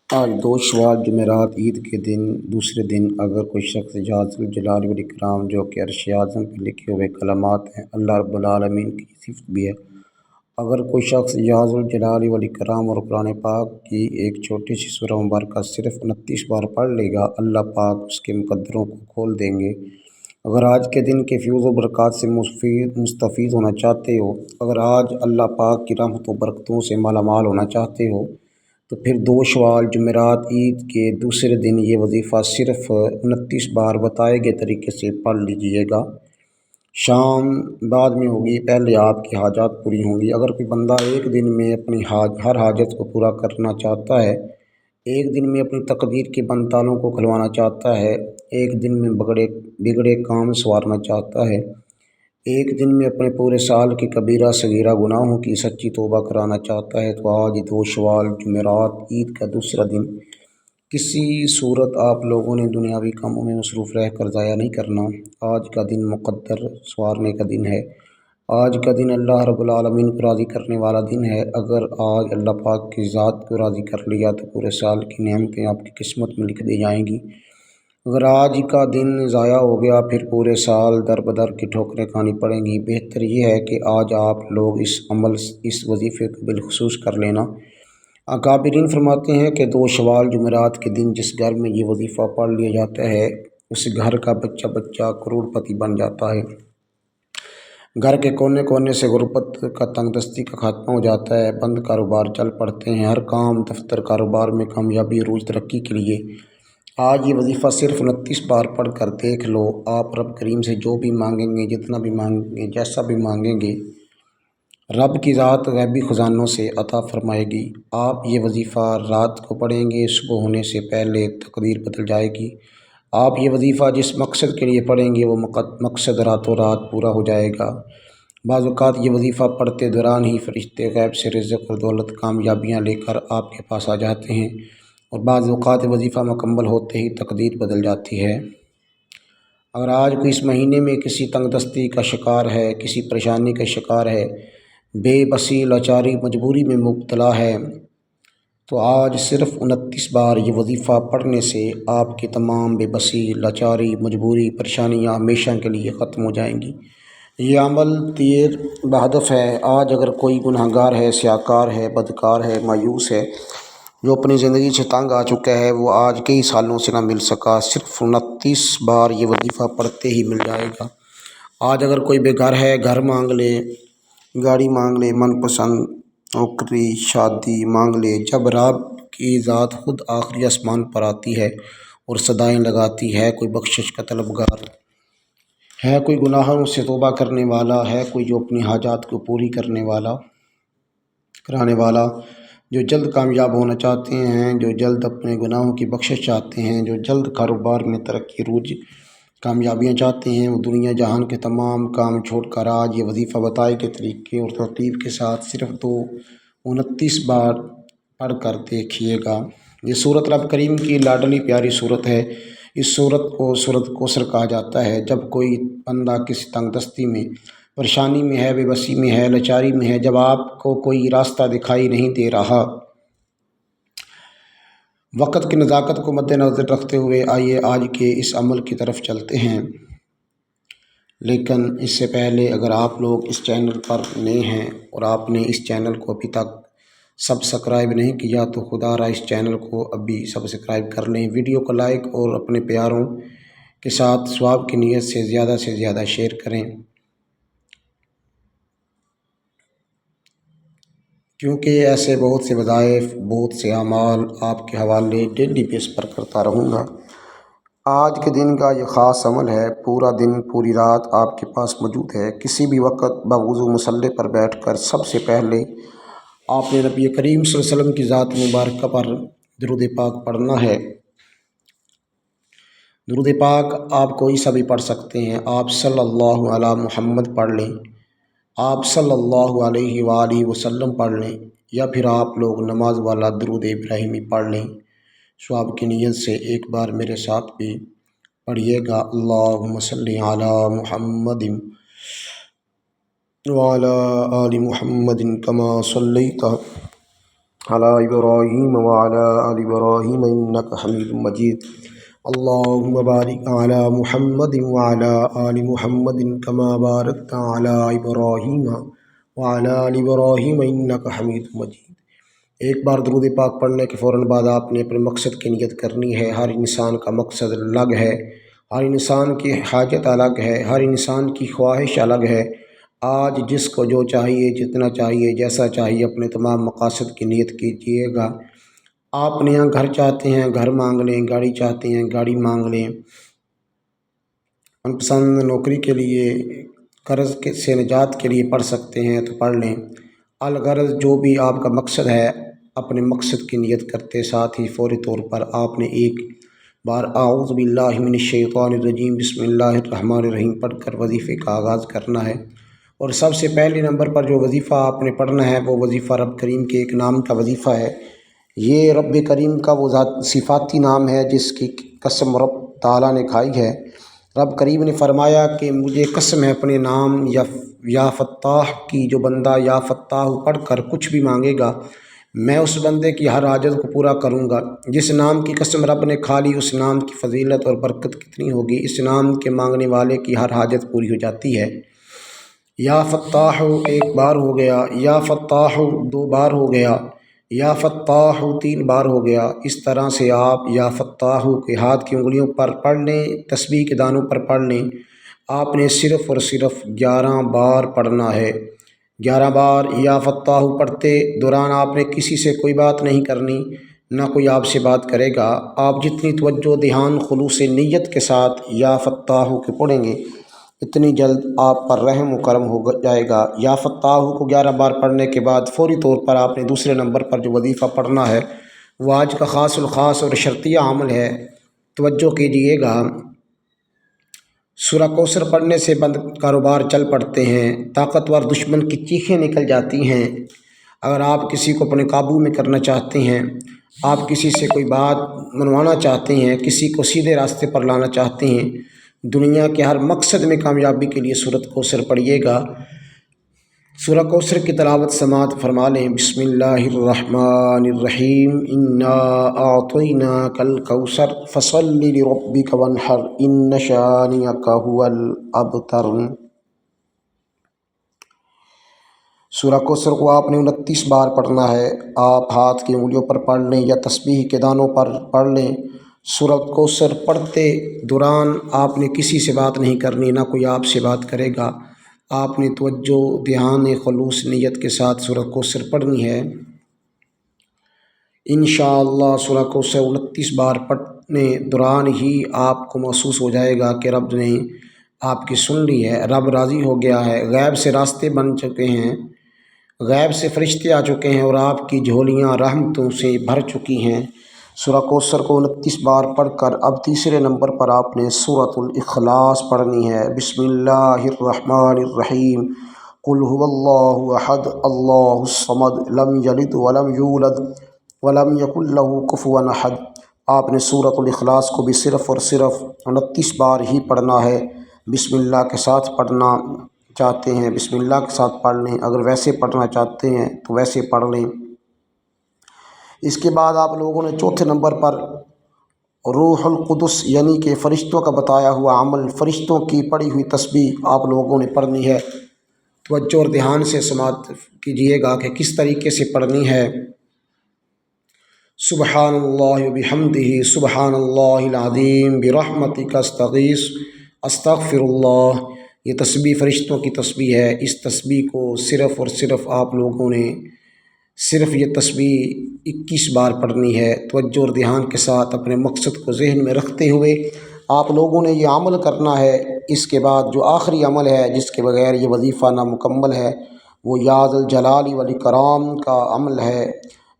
آج 2 شوال جمعرات عید کے دوسرے دن اگر کوئی شخص ذات الجلال والاکرام جو کہ عرش اعظم پہ لکھے ہوئے کلمات ہیں، اللہ رب العالمین کی صفت بھی ہے، اگر کوئی شخص ذات الجلال والاکرام اور قرآن پاک کی ایک چھوٹی سی سورہ مبارکہ صرف 29 بار پڑھ لے گا، اللہ پاک اس کے مقدروں کو کھول دیں گے۔ اگر آج کے دن کے فیوز و برکات سے مستفید ہونا چاہتے ہو، اگر آج اللہ پاک کی رحمت و برکتوں سے مالا مال ہونا چاہتے ہو، تو پھر 2 شوال جمعرات عید کے دوسرے دن یہ وظیفہ صرف 29 بار بتائے گئے طریقے سے پڑھ لیجئے گا۔ شام بعد میں ہوگی، پہلے آپ کی حاجات پوری ہوں گی۔ اگر کوئی بندہ ایک دن میں اپنی ہر حاجت کو پورا کرنا چاہتا ہے، ایک دن میں اپنی تقدیر کے بندتالوں کو کھلوانا چاہتا ہے، ایک دن میں بگڑے کام سنوارنا چاہتا ہے، ایک دن میں اپنے پورے سال کے کبیرہ صغیرہ گناہوں کی سچی توبہ کرانا چاہتا ہے، تو آج 2 شوال جمعرات عید کا دوسرا دن کسی صورت آپ لوگوں نے دنیاوی کاموں میں مصروف رہ کر ضائع نہیں کرنا۔ آج کا دن مقدر سنوارنے کا دن ہے، آج کا دن اللہ رب العالمین کو راضی کرنے والا دن ہے۔ اگر آج اللہ پاک کی ذات کو راضی کر لیا تو پورے سال کی نعمتیں آپ کی قسمت میں لکھ دی جائیں گی۔ اگر آج کا دن ضائع ہو گیا پھر پورے سال در بدر کی ٹھوکریں کھانی پڑیں گی۔ بہتر یہ ہے کہ آج آپ لوگ اس وظیفے کو بالخصوص کر لینا۔ اکابرین فرماتے ہیں کہ 2 شوال جمعرات کے دن جس گھر میں یہ وظیفہ پڑھ لیا جاتا ہے، اس گھر کا بچہ بچہ کروڑ پتی بن جاتا ہے۔ گھر کے کونے کونے سے غربت کا تنگ دستی کا خاتمہ ہو جاتا ہے، بند کاروبار چل پڑتے ہیں، ہر کام دفتر کاروبار میں کامیابی عروج ترقی کے لیے آج یہ وظیفہ صرف 29 بار پڑھ کر دیکھ لو۔ آپ رب کریم سے جو بھی مانگیں گے، جتنا بھی مانگیں گے، جیسا بھی مانگیں گے، رب کی ذات غیبی خزانوں سے عطا فرمائے گی۔ آپ یہ وظیفہ رات کو پڑھیں گے، صبح ہونے سے پہلے تقدیر بدل جائے گی۔ آپ یہ وظیفہ جس مقصد کے لیے پڑھیں گے وہ مقصد راتوں رات پورا ہو جائے گا۔ بعض اوقات یہ وظیفہ پڑھتے دوران ہی فرشتے غیب سے رزق اور دولت کامیابیاں لے کر آپ کے پاس آ جاتے ہیں، اور بعض اوقات وظیفہ مکمل ہوتے ہی تقدیر بدل جاتی ہے۔ اگر آج کوئی اس مہینے میں کسی تنگ دستی کا شکار ہے، کسی پریشانی کا شکار ہے، بے بسی لاچاری مجبوری میں مبتلا ہے، تو آج صرف 29 بار یہ وظیفہ پڑھنے سے آپ کی تمام بے بسی لاچاری مجبوری پریشانیاں ہمیشہ کے لیے ختم ہو جائیں گی۔ یہ عمل تیر بہدف ہے۔ آج اگر کوئی گناہ گار ہے، سیاہکار ہے، بدکار ہے، مایوس ہے، جو اپنی زندگی سے تنگ آ چکا ہے، وہ آج کئی سالوں سے نہ مل سکا، صرف 29 بار یہ وظیفہ پڑھتے ہی مل جائے گا۔ آج اگر کوئی بے گھر ہے، گھر مانگ لے، گاڑی مانگ لے، من پسند نوکری شادی مانگ لے۔ جب رب کی ذات خود آخری آسمان پر آتی ہے اور صدائیں لگاتی ہے، کوئی بخشش کا طلبگار ہے، کوئی گناہوں سے توبہ کرنے والا ہے، کوئی جو اپنی حاجات کو پوری کرانے والا، جو جلد کامیاب ہونا چاہتے ہیں، جو جلد اپنے گناہوں کی بخشش چاہتے ہیں، جو جلد کاروبار میں ترقی عروج کامیابیاں چاہتے ہیں، وہ دنیا جہان کے تمام کام چھوڑ کر آج یہ وظیفہ بتائے کے طریقے اور ترتیب کے ساتھ صرف 29 بار پڑھ کر دیکھیے گا۔ یہ سورت رب کریم کی لاڈلی پیاری سورت ہے۔ اس سورت کو سورت کوثر کہا جاتا ہے۔ جب کوئی بندہ کسی تنگ دستی میں، پریشانی میں ہے، بے بسی میں ہے، لاچاری میں ہے، جب آپ کو کوئی راستہ دکھائی نہیں دے رہا، وقت کی نزاکت کو مد نظر رکھتے ہوئے آئیے آج کے اس عمل کی طرف چلتے ہیں۔ لیکن اس سے پہلے اگر آپ لوگ اس چینل پر نئے ہیں اور آپ نے اس چینل کو ابھی تک سبسکرائب نہیں کیا تو خدا را اس چینل کو ابھی سبسکرائب کر لیں، ویڈیو کو لائک اور اپنے پیاروں کے ساتھ ثواب کی نیت سے زیادہ شیئر کریں، کیونکہ ایسے بہت سے وظائف، بہت سے اعمال آپ کے حوالے ڈیلی بیس پر کرتا رہوں گا۔ آج کے دن کا یہ خاص عمل ہے، پورا دن پوری رات آپ کے پاس موجود ہے۔ کسی بھی وقت باوضو مصلی پر بیٹھ کر سب سے پہلے آپ نے نبی کریم صلی اللہ علیہ وسلم کی ذات مبارکہ پر درود پاک پڑھنا ہے۔ درود پاک آپ کوئی سا بھی پڑھ سکتے ہیں۔ آپ صلی اللہ علی محمد پڑھ لیں، آپ صلی اللہ علیہ وآلہ وسلم پڑھ لیں، یا پھر آپ لوگ نماز والا درود ابراہیمی پڑھ لیں۔ ثواب کی نیت سے ایک بار میرے ساتھ بھی پڑھیے گا، اللہم صلی علی محمد وعلی آل محمد کما صلیت على إبراهيم وعلى آل إبراهيم إنك حميد مجيد اللهم بارك على محمد وعلى آل محمد كما باركت على إبراهيم وعلى آل إبراهيم إنك حميد مجيد۔ ایک بار درود پاک پڑھنے کے فوراً بعد آپ نے اپنے مقصد کی نیت کرنی ہے۔ ہر انسان کا مقصد الگ ہے، ہر انسان کی حاجت الگ ہے، ہر انسان کی خواہش الگ ہے۔ آج جس کو جو چاہیے، جتنا چاہیے، جیسا چاہیے، اپنے تمام مقاصد کی نیت کیجیے گا۔ آپ نے یہاں گھر چاہتے ہیں، گھر مانگ لیں، گاڑی چاہتے ہیں، گاڑی مانگ لیں، من پسند نوکری کے لیے، قرض سے نجات کے لیے پڑھ سکتے ہیں تو پڑھ لیں۔ الغرض جو بھی آپ کا مقصد ہے، اپنے مقصد کی نیت کرتے ساتھ ہی فوری طور پر آپ نے ایک بار اعوذ باللہ من الشیطان الرجیم بسم اللہ الرحمن الرحیم پڑھ کر وظیفے کا آغاز کرنا ہے۔ اور سب سے پہلے نمبر پر جو وظیفہ آپ نے پڑھنا ہے وہ وظیفہ رب کریم کے ایک نام کا وظیفہ ہے۔ یہ رب کریم کا وہ صفاتی نام ہے جس کی قسم رب تعالیٰ نے کھائی ہے۔ رب کریم نے فرمایا کہ مجھے قسم ہے اپنے نام یا فتاح کی، جو بندہ یا فتاح پڑھ کر کچھ بھی مانگے گا میں اس بندے کی ہر حاجت کو پورا کروں گا۔ جس نام کی قسم رب نے کھا لی اس نام کی فضیلت اور برکت کتنی ہوگی۔ اس نام کے مانگنے والے کی ہر حاجت پوری ہو جاتی ہے۔ یا فتاح ایک بار ہو گیا، یا فتاح دو بار ہو گیا، یا فتاح تین بار ہو گیا۔ اس طرح سے آپ یا فتاح کے ہاتھ کی انگلیوں پر پڑھ لیں، تسبیح کے دانوں پر پڑھ لیں۔ آپ نے صرف اور صرف 11 بار پڑھنا ہے۔ 11 بار یا فتاح پڑھتے دوران آپ نے کسی سے کوئی بات نہیں کرنی، نہ کوئی آپ سے بات کرے گا۔ آپ جتنی توجہ، دھیان، خلوص نیت کے ساتھ یا فتاح کے پڑھیں گے اتنی جلد آپ پر رحم و کرم ہو جائے گا۔ یا فتاح کو 11 بار پڑھنے کے بعد فوری طور پر آپ نے دوسرے نمبر پر جو وظیفہ پڑھنا ہے وہ آج کا خاص الخاص اور شرطیہ عمل ہے، توجہ کیجیے گا۔ سورہ کوثر پڑھنے سے بند کاروبار چل پڑتے ہیں، طاقتور دشمن کی چیخیں نکل جاتی ہیں۔ اگر آپ کسی کو اپنے قابو میں کرنا چاہتے ہیں، آپ کسی سے کوئی بات منوانا چاہتے ہیں، کسی کو سیدھے راستے پر لانا چاہتے ہیں، دنیا کے ہر مقصد میں کامیابی کے لیے سورۃ کوثر پڑھیے گا۔ سورہ کوثر کی تلاوت سماعت فرما لیں۔ بسم اللہ الرحمن الرحیم انا اعطیناک الکوثر فصل لربک وانحر ان شانئک ھو الابتر۔ سورہ کوثر کو آپ نے 29 بار پڑھنا ہے۔ آپ ہاتھ کی انگلیوں پر پڑھ لیں یا تسبیح کے دانوں پر پڑھ لیں۔ سورہ کوثر پڑھتے دوران آپ نے کسی سے بات نہیں کرنی، نہ کوئی آپ سے بات کرے گا۔ آپ نے توجہ، دھیان، خلوص نیت کے ساتھ سورہ کوثر پڑھنی ہے۔ انشاءاللہ سورہ کوثر 29 بار پڑھنے دوران ہی آپ کو محسوس ہو جائے گا کہ رب نے آپ کی سن لی ہے، رب راضی ہو گیا ہے، غیب سے راستے بن چکے ہیں، غیب سے فرشتے آ چکے ہیں اور آپ کی جھولیاں رحمتوں سے بھر چکی ہیں۔ سورہ کوثر کو 29 بار پڑھ کر اب تیسرے نمبر پر آپ نے سورۃ الاخلاص پڑھنی ہے۔ بسم اللہ الرحمن الرحیم قل ھو اللہ احد اللہ الصمد لم یلد ولم یولد ولم یکن لہ کفوا احد۔ آپ نے سورۃ الاخلاص کو بھی صرف اور صرف 29 بار ہی پڑھنا ہے۔ بسم اللہ کے ساتھ پڑھنا چاہتے ہیں بسم اللہ کے ساتھ پڑھ لیں، اگر ویسے پڑھنا چاہتے ہیں تو ویسے پڑھ لیں۔ اس کے بعد آپ لوگوں نے چوتھے نمبر پر روح القدس یعنی کہ فرشتوں کا بتایا ہوا عمل، فرشتوں کی پڑھی ہوئی تسبیح آپ لوگوں نے پڑھنی ہے۔ توجہ اور دھیان سے سماعت کیجیے گا کہ کس طریقے سے پڑھنی ہے۔ سبحان اللہ وبحمدہ سبحان اللہ العظیم برحمتک استغیث استغفر اللہ۔ یہ تسبیح فرشتوں کی تسبیح ہے۔ اس تسبیح کو صرف اور صرف آپ لوگوں نے صرف یہ تسبیح 21 بار پڑھنی ہے۔ توجہ اور دھیان کے ساتھ اپنے مقصد کو ذہن میں رکھتے ہوئے آپ لوگوں نے یہ عمل کرنا ہے۔ اس کے بعد جو آخری عمل ہے جس کے بغیر یہ وظیفہ نامکمل ہے وہ یا ذا الجلال والاکرام کا عمل ہے۔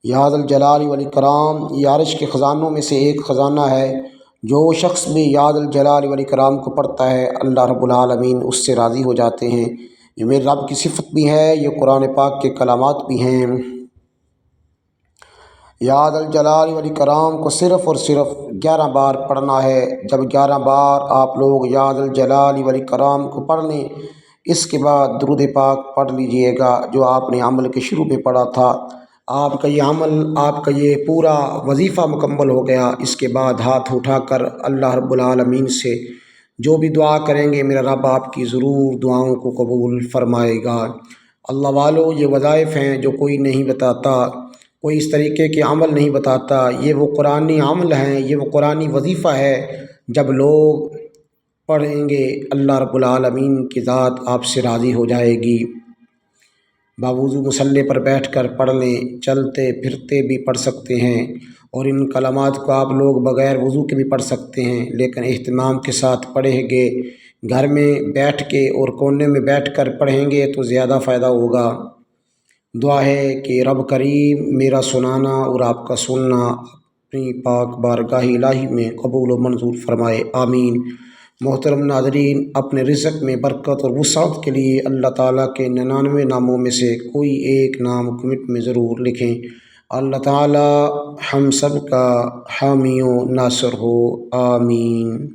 یا ذا الجلال والاکرام یہ عرش کے خزانوں میں سے ایک خزانہ ہے۔ جو شخص بھی یا ذا الجلال والاکرام کو پڑھتا ہے اللہ رب العالمین اس سے راضی ہو جاتے ہیں۔ یہ میرے رب کی صفت بھی ہے، یہ قرآن پاک کے کلمات بھی ہیں۔ یا ذا الجلال والاکرام کو صرف اور صرف 11 بار پڑھنا ہے۔ جب 11 بار آپ لوگ یا ذا الجلال والاکرام کو پڑھ لیں اس کے بعد درود پاک پڑھ لیجئے گا جو آپ نے عمل کے شروع میں پڑھا تھا۔ آپ کا یہ عمل، آپ کا یہ پورا وظیفہ مکمل ہو گیا۔ اس کے بعد ہاتھ اٹھا کر اللہ رب العالمین سے جو بھی دعا کریں گے میرا رب آپ کی ضرور دعاؤں کو قبول فرمائے گا۔ اللہ والو، یہ وظائف ہیں جو کوئی نہیں بتاتا، کوئی اس طریقے کے عمل نہیں بتاتا، یہ وہ قرآنی عمل ہیں، یہ وہ قرآنی وظیفہ ہے۔ جب لوگ پڑھیں گے اللہ رب العالمین کی ذات آپ سے راضی ہو جائے گی۔ باوضو مصلی پر بیٹھ کر پڑھ لیں، چلتے پھرتے بھی پڑھ سکتے ہیں، اور ان کلمات کو آپ لوگ بغیر وضو کے بھی پڑھ سکتے ہیں، لیکن اہتمام کے ساتھ پڑھیں گے، گھر میں بیٹھ کے اور کونے میں بیٹھ کر پڑھیں گے تو زیادہ فائدہ ہوگا۔ دعا ہے کہ رب کریم میرا سنانا اور آپ کا سننا اپنی پاک بارگاہ الہی میں قبول و منظور فرمائے، آمین۔ محترم ناظرین، اپنے رزق میں برکت اور وسعت کے لیے اللہ تعالیٰ کے 99 ناموں میں سے کوئی ایک نام کمنٹ میں ضرور لکھیں۔ اللہ تعالیٰ ہم سب کا حامی و ناصر ہو، آمین۔